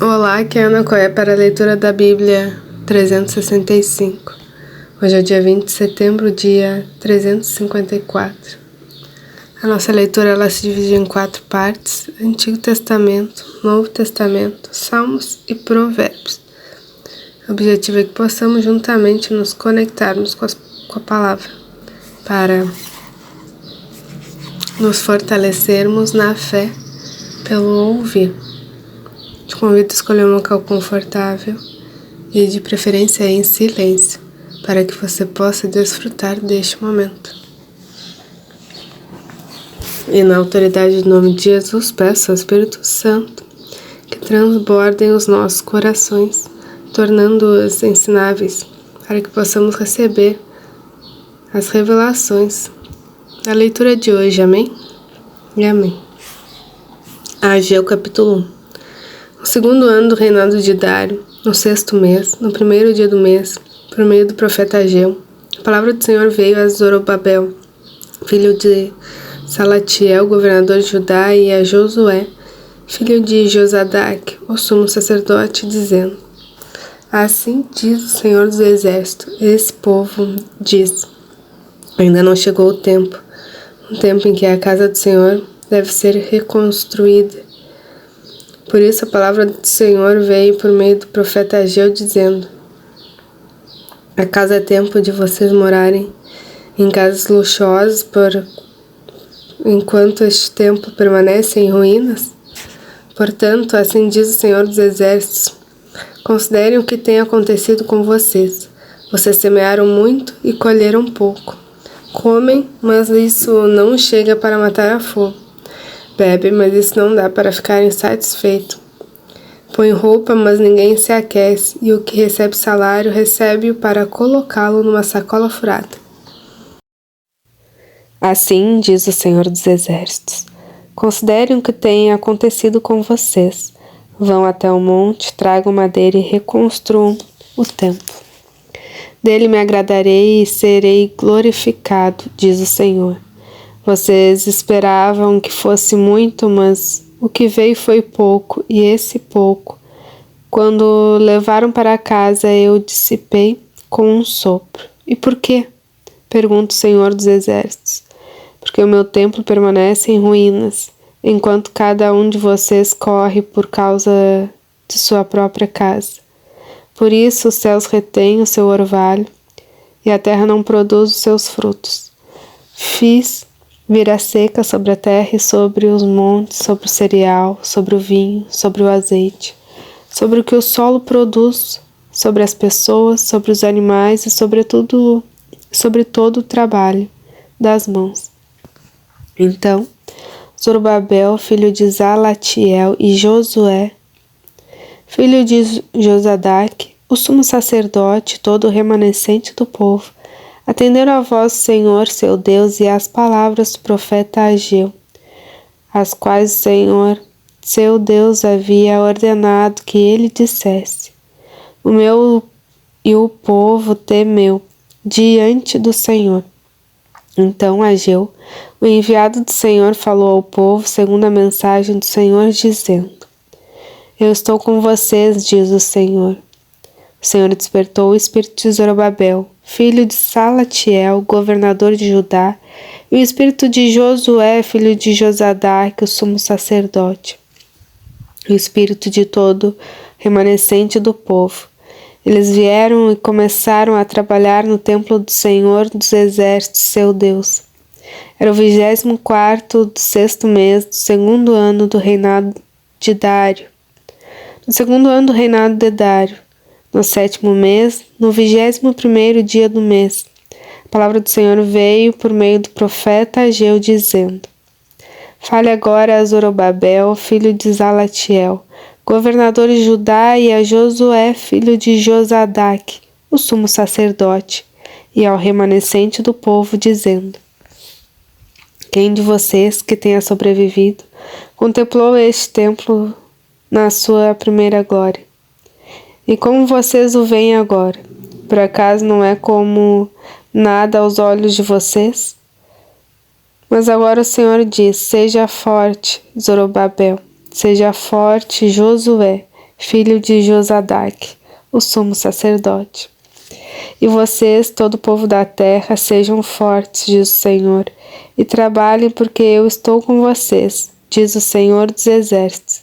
Olá, aqui é Ana Coé para a leitura da Bíblia 365. Hoje é dia 20 de setembro, dia 354. A nossa leitura ela se divide em 4 partes: Antigo Testamento, Novo Testamento, Salmos e Provérbios. O objetivo é que possamos juntamente nos conectarmos com a palavra para nos fortalecermos na fé pelo ouvir. Te convido a escolher um local confortável e de preferência em silêncio, para que você possa desfrutar deste momento. E na autoridade do nome de Jesus, peço ao Espírito Santo que transbordem os nossos corações, tornando-os ensináveis, para que possamos receber as revelações da leitura de hoje. Amém? E amém. Ageu capítulo 1. No segundo ano do reinado de Dário, no 6º mês, no primeiro dia do mês, por meio do profeta Ageu, a palavra do Senhor veio a Zorobabel, filho de Salatiel, governador de Judá, e a Josué, filho de Josadaque, o sumo sacerdote, dizendo: Assim diz o Senhor dos Exércitos, esse povo diz: ainda não chegou o tempo, um tempo em que a casa do Senhor deve ser reconstruída. Por isso a palavra do Senhor veio por meio do profeta Ageu, dizendo: Acaso é tempo de vocês morarem em casas luxuosas enquanto este templo permanece em ruínas? Portanto, assim diz o Senhor dos Exércitos: considerem o que tem acontecido com vocês. Vocês semearam muito e colheram pouco. Comem, mas isso não chega para matar a fome. Bebe, mas isso não dá para ficar insatisfeito. Põe roupa, mas ninguém se aquece, e o que recebe salário recebe-o para colocá-lo numa sacola furada. Assim diz o Senhor dos Exércitos: considerem o que tem acontecido com vocês. Vão até o monte, tragam madeira e reconstruam o templo. Dele me agradarei e serei glorificado, diz o Senhor. Vocês esperavam que fosse muito, mas o que veio foi pouco, e esse pouco, quando levaram para casa, eu dissipei com um sopro. E por quê? Pergunta o Senhor dos Exércitos. Porque o meu templo permanece em ruínas, enquanto cada um de vocês corre por causa de sua própria casa. Por isso os céus retêm o seu orvalho, e a terra não produz os seus frutos. Fiz vir a seca sobre a terra e sobre os montes, sobre o cereal, sobre o vinho, sobre o azeite, sobre o que o solo produz, sobre as pessoas, sobre os animais e sobre todo o trabalho das mãos. Então, Zorobabel, filho de Salatiel, e Josué, filho de Josadaque, o sumo sacerdote, todo o remanescente do povo, atenderam a voz do Senhor, seu Deus, e às palavras do profeta Ageu, as quais o Senhor, seu Deus, havia ordenado que ele dissesse: o povo temeu diante do Senhor. Então Ageu, o enviado do Senhor, falou ao povo segundo a mensagem do Senhor, dizendo: Eu estou com vocês, diz o Senhor. O Senhor despertou o espírito de Zorobabel, filho de Salatiel, governador de Judá, e o espírito de Josué, filho de Josadaque, o sumo sacerdote, e o espírito de todo remanescente do povo. Eles vieram e começaram a trabalhar no templo do Senhor dos Exércitos, seu Deus. Era o 24º do 6º mês do segundo ano do reinado de Dário. No segundo ano do reinado de Dário, no 7º mês, no 21º dia do mês, a palavra do Senhor veio por meio do profeta Ageu, dizendo: Fale agora a Zorobabel, filho de Salatiel, governador de Judá, e a Josué, filho de Josadaque, o sumo sacerdote, e ao remanescente do povo, dizendo: Quem de vocês que tenha sobrevivido contemplou este templo na sua primeira glória? E como vocês o veem agora? Por acaso não é como nada aos olhos de vocês? Mas agora o Senhor diz: seja forte, Zorobabel, seja forte, Josué, filho de Josadaque, o sumo sacerdote. E vocês, todo o povo da terra, sejam fortes, diz o Senhor, e trabalhem porque eu estou com vocês, diz o Senhor dos Exércitos.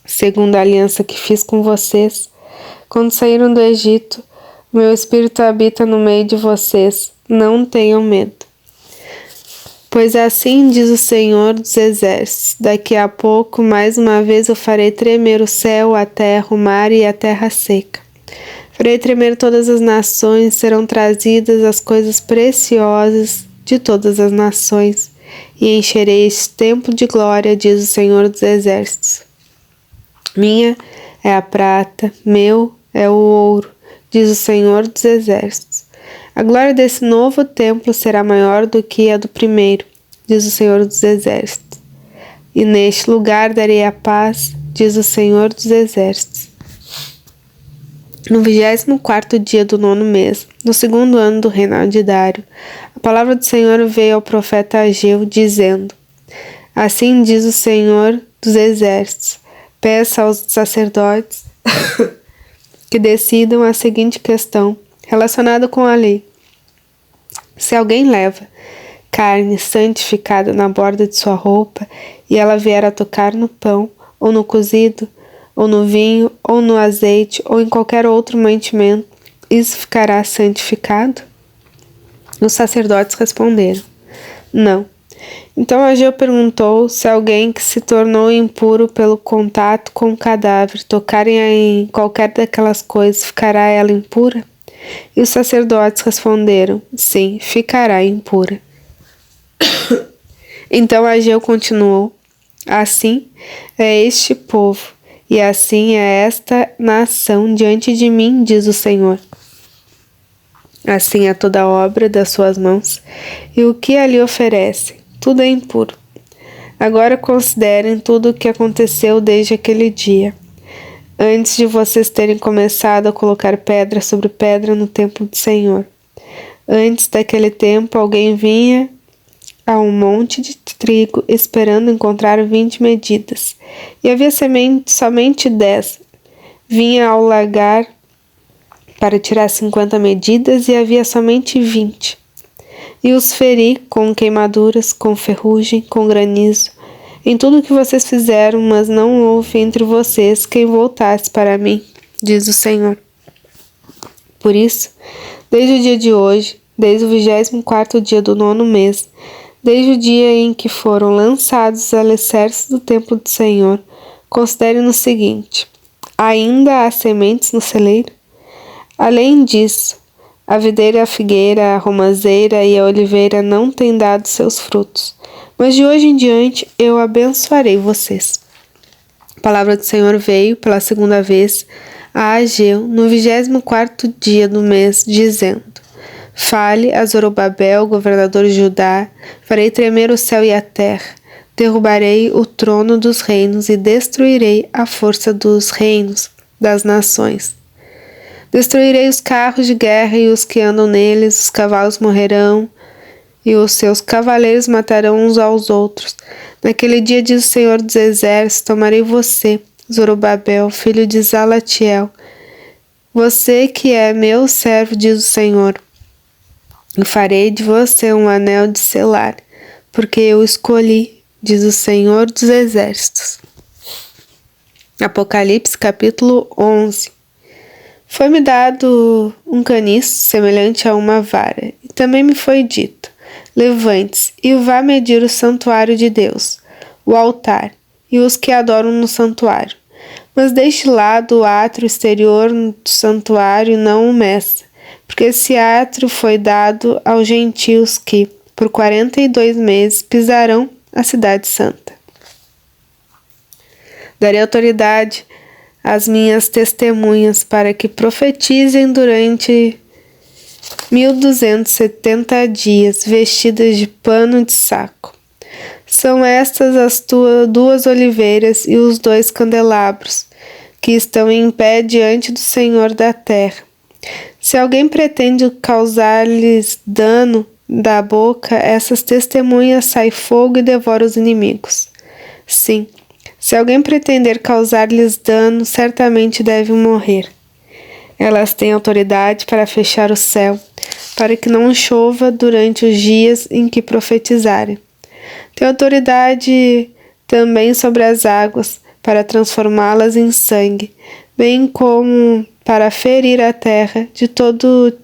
Segundo a aliança que fiz com vocês, quando saíram do Egito, meu espírito habita no meio de vocês, não tenham medo. Pois assim diz o Senhor dos Exércitos, daqui a pouco, mais uma vez, eu farei tremer o céu, a terra, o mar e a terra seca. Farei tremer todas as nações, serão trazidas as coisas preciosas de todas as nações, e encherei este templo de glória, diz o Senhor dos Exércitos. Minha é a prata, meu é o ouro, diz o Senhor dos Exércitos. A glória desse novo templo será maior do que a do primeiro, diz o Senhor dos Exércitos. E neste lugar darei a paz, diz o Senhor dos Exércitos. No 24º dia do 9º mês, no 2º ano do reinado de Dário, a palavra do Senhor veio ao profeta Ageu, dizendo: Assim diz o Senhor dos Exércitos, peça aos sacerdotes que decidam a seguinte questão relacionada com a lei. Se alguém leva carne santificada na borda de sua roupa e ela vier a tocar no pão, ou no cozido, ou no vinho, ou no azeite, ou em qualquer outro mantimento, isso ficará santificado? Os sacerdotes responderam: Não. Então Ageu perguntou se alguém que se tornou impuro pelo contato com o cadáver tocar em qualquer daquelas coisas, ficará ela impura? E os sacerdotes responderam: Sim, ficará impura. Então Ageu continuou: Assim é este povo, e assim é esta nação diante de mim, diz o Senhor. Assim é toda a obra das suas mãos, e o que ali oferecem, tudo é impuro. Agora considerem tudo o que aconteceu desde aquele dia, antes de vocês terem começado a colocar pedra sobre pedra no templo do Senhor. Antes daquele tempo, alguém vinha a um monte de trigo esperando encontrar 20 medidas, e havia somente 10. Vinha ao lagar para tirar 50 medidas e havia somente 20. E os feri com queimaduras, com ferrugem, com granizo, em tudo o que vocês fizeram, mas não houve entre vocês quem voltasse para mim, diz o Senhor. Por isso, desde o dia de hoje, desde o 24º dia do 9º mês, desde o dia em que foram lançados os alicerces do templo do Senhor, considerem o seguinte: ainda há sementes no celeiro? Além disso, a videira, a figueira, a romazeira e a oliveira não têm dado seus frutos, mas de hoje em diante eu abençoarei vocês. A palavra do Senhor veio pela segunda vez a Ageu no 24º dia do mês, dizendo: Fale a Zorobabel, governador de Judá, farei tremer o céu e a terra, derrubarei o trono dos reinos e destruirei a força dos reinos das nações. Destruirei os carros de guerra e os que andam neles, os cavalos morrerão, e os seus cavaleiros matarão uns aos outros. Naquele dia, diz o Senhor dos Exércitos, tomarei você, Zorobabel, filho de Salatiel, você que é meu servo, diz o Senhor, e farei de você um anel de selar, porque eu escolhi, diz o Senhor dos Exércitos. Apocalipse, capítulo 11. Foi-me dado um caniço semelhante a uma vara, e também me foi dito: levante-se e vá medir o santuário de Deus, o altar, e os que adoram no santuário. Mas deixe lado o átrio exterior do santuário, não o meça, porque esse átrio foi dado aos gentios que, por 42 meses, pisarão a cidade santa. Darei autoridade às minhas testemunhas para que profetizem durante 1270 dias, vestidas de pano de saco. São estas as duas oliveiras e os 2 candelabros, que estão em pé diante do Senhor da terra. Se alguém pretende causar-lhes dano da boca, essas testemunhas sai fogo e devora os inimigos. Sim, Se alguém pretender causar-lhes dano, certamente deve morrer. Elas têm autoridade para fechar o céu, para que não chova durante os dias em que profetizarem. Tem autoridade também sobre as águas, para transformá-las em sangue, bem como para ferir a terra de todo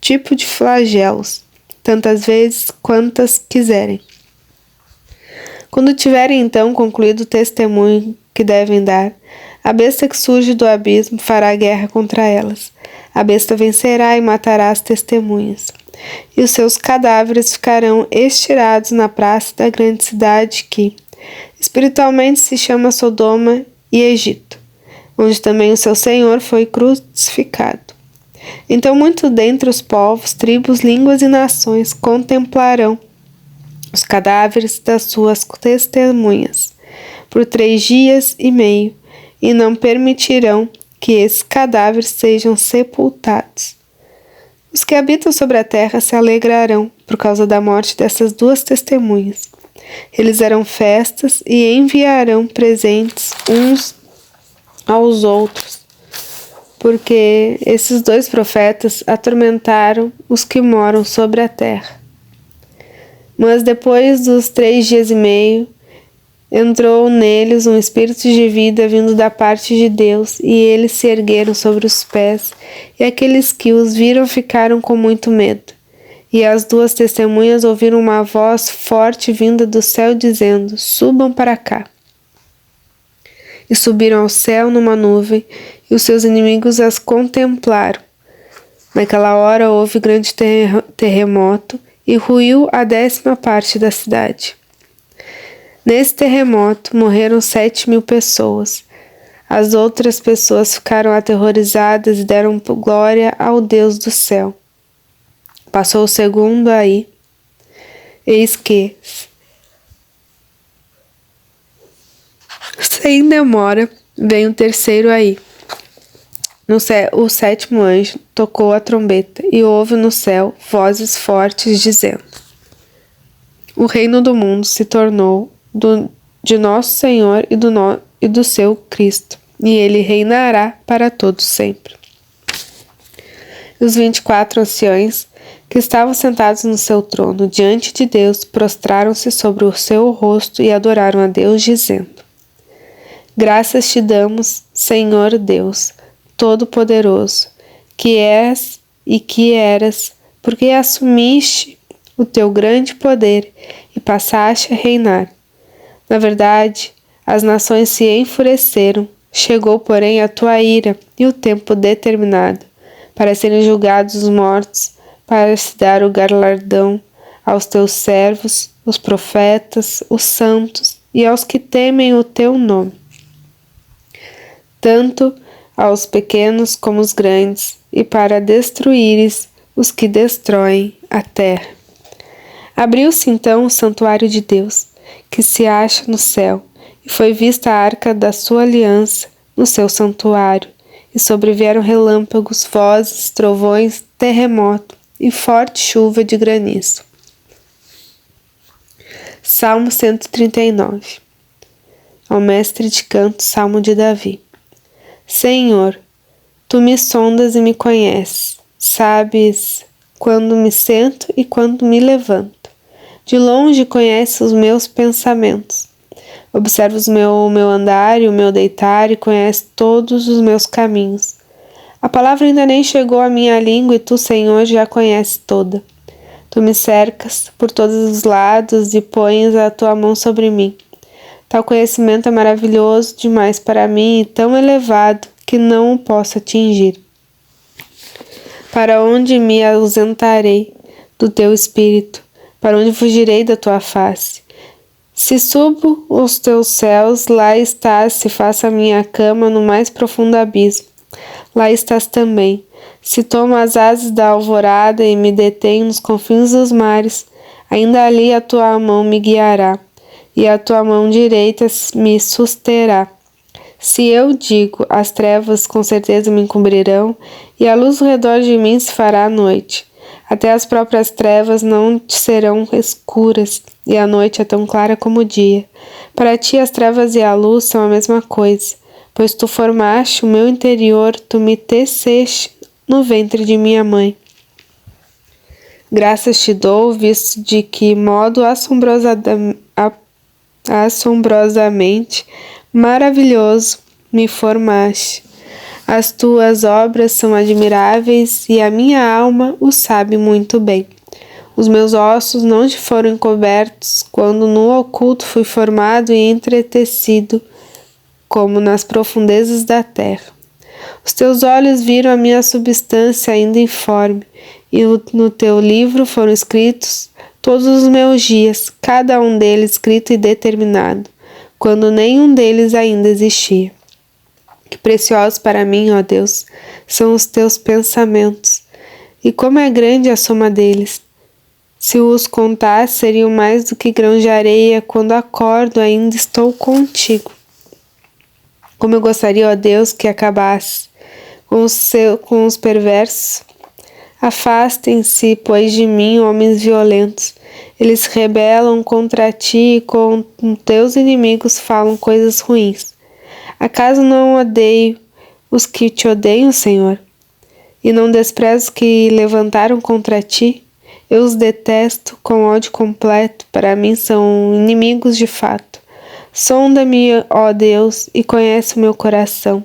tipo de flagelos, tantas vezes quantas quiserem. Quando tiverem então concluído o testemunho que devem dar, a besta que surge do abismo fará guerra contra elas. A besta vencerá e matará as testemunhas. E os seus cadáveres ficarão estirados na praça da grande cidade que, espiritualmente, se chama Sodoma e Egito, onde também o seu Senhor foi crucificado. Então muitos dentre os povos, tribos, línguas e nações contemplarão os cadáveres das suas testemunhas por 3 dias e meio, e não permitirão que esses cadáveres sejam sepultados. Os que habitam sobre a terra se alegrarão por causa da morte dessas 2 testemunhas. Eles farão festas e enviarão presentes uns aos outros, porque esses 2 profetas atormentaram os que moram sobre a terra. Mas depois dos 3 dias e meio, entrou neles um espírito de vida vindo da parte de Deus, e eles se ergueram sobre os pés, e aqueles que os viram ficaram com muito medo. E as 2 testemunhas ouviram uma voz forte vinda do céu dizendo: subam para cá. E subiram ao céu numa nuvem, e os seus inimigos as contemplaram. Naquela hora houve grande terremoto, e ruiu a 10ª parte da cidade. Nesse terremoto morreram 7.000 pessoas. As outras pessoas ficaram aterrorizadas e deram glória ao Deus do céu. Passou o segundo aí. Eis que, sem demora, vem o terceiro aí. O 7º anjo tocou a trombeta, e houve no céu vozes fortes dizendo: o reino do mundo se tornou de nosso Senhor e do seu Cristo, e ele reinará para todos sempre. E os 24 anciões que estavam sentados no seu trono diante de Deus prostraram-se sobre o seu rosto e adoraram a Deus, dizendo: graças te damos, Senhor Deus Todo-Poderoso, que és e que eras, porque assumiste o teu grande poder e passaste a reinar. Na verdade, as nações se enfureceram, chegou, porém, a tua ira e o tempo determinado, para serem julgados os mortos, para se dar o galardão aos teus servos, os profetas, os santos e aos que temem o teu nome, tanto aos pequenos como os grandes, e para destruíres os que destroem a terra. Abriu-se então o santuário de Deus, que se acha no céu, e foi vista a arca da sua aliança no seu santuário, e sobrevieram relâmpagos, vozes, trovões, terremoto e forte chuva de granizo. Salmo 139. Ao mestre de canto, Salmo de Davi. Senhor, tu me sondas e me conheces, sabes quando me sento e quando me levanto. De longe conheces os meus pensamentos. Observas o meu andar e o meu deitar e conheces todos os meus caminhos. A palavra ainda nem chegou à minha língua e tu, Senhor, já conheces toda. Tu me cercas por todos os lados e pões a tua mão sobre mim. Tal conhecimento é maravilhoso demais para mim e tão elevado que não o posso atingir. Para onde me ausentarei do teu espírito? Para onde fugirei da tua face? Se subo os teus céus, lá estás. Se faço a minha cama no mais profundo abismo, lá estás também. Se tomo as asas da alvorada e me detenho nos confins dos mares, ainda ali a tua mão me guiará, e a tua mão direita me susterá. Se eu digo, as trevas com certeza me encobrirão, e a luz ao redor de mim se fará noite. Até as próprias trevas não te serão escuras, e a noite é tão clara como o dia. Para ti as trevas e a luz são a mesma coisa, pois tu formaste o meu interior, tu me teceste no ventre de minha mãe. Graças te dou, visto de que modo assombrosamente maravilhoso me formaste. As tuas obras são admiráveis e a minha alma o sabe muito bem. Os meus ossos não te foram encobertos quando no oculto fui formado e entretecido, como nas profundezas da terra. Os teus olhos viram a minha substância ainda informe, e no teu livro foram escritos todos os meus dias, cada um deles escrito e determinado, quando nenhum deles ainda existia. Que preciosos para mim, ó Deus, são os teus pensamentos, e como é grande a soma deles. Se os contasse, seriam mais do que grãos de areia. Quando acordo, ainda estou contigo. Como eu gostaria, ó Deus, que acabasse com os perversos. Afastem-se, pois, de mim, homens violentos. Eles se rebelam contra ti e com teus inimigos falam coisas ruins. Acaso não odeio os que te odeiam, Senhor? E não desprezo os que levantaram contra ti? Eu os detesto com ódio completo, para mim são inimigos de fato. Sonda-me, ó Deus, e conhece o meu coração.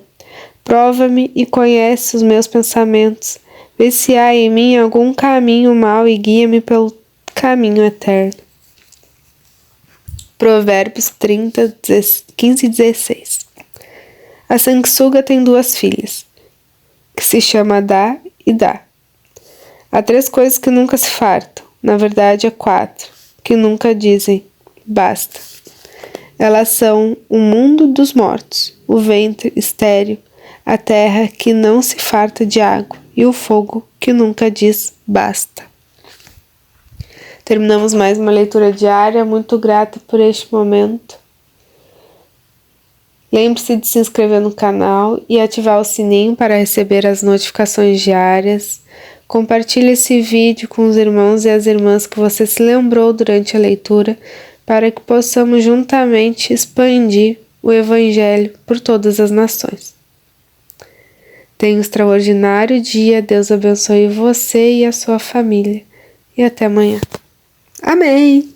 Prova-me e conhece os meus pensamentos. Vê se há em mim algum caminho mau e guia-me pelo caminho eterno. Provérbios 30, 15 e 16. A sanguessuga tem 2 filhas, que se chama Dá e Dá. Há 3 coisas que nunca se fartam, na verdade 4, que nunca dizem basta. Elas são o mundo dos mortos, o ventre estéril, a terra que não se farta de água e o fogo que nunca diz basta. Terminamos mais uma leitura diária, muito grata por este momento. Lembre-se de se inscrever no canal e ativar o sininho para receber as notificações diárias. Compartilhe esse vídeo com os irmãos e as irmãs que você se lembrou durante a leitura, para que possamos juntamente expandir o Evangelho por todas as nações. Tenha um extraordinário dia, Deus abençoe você e a sua família. E até amanhã. Amém!